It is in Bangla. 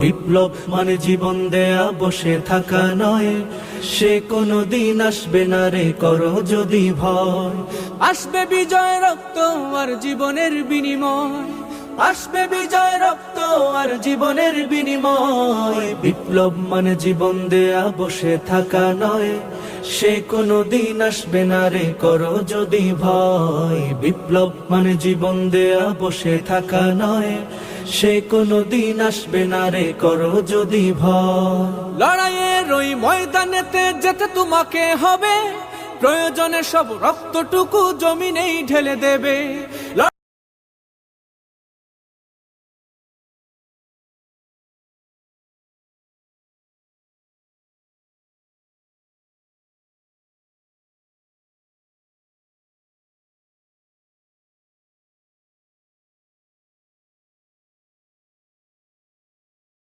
বিপ্লব মানে জীবন দেয়া বসে থাকা নয়, সে কোনো দিন আসবে না রে করো যদি ভয়। আসবে বিজয় রক্ত আর জীবনের বিনিময়, আসবে বিজয় রক্ত আর জীবনের বিনিময়। বিপ্লব মানে জীবন দেয়া বসে থাকা নয়, সে কোনো দিন আসবে না রে করো যদি ভয়। বিপ্লব মানে জীবন দেয়া বসে থাকা নয়, সে কোনো দিন আসবে না রে করো যদি ভয়। লড়াইয়ের ওই ময়দানেতে যেতে তোমাকে হবে, প্রয়োজনে সব রক্তটুকু জমিনেই ঢেলে দেবে।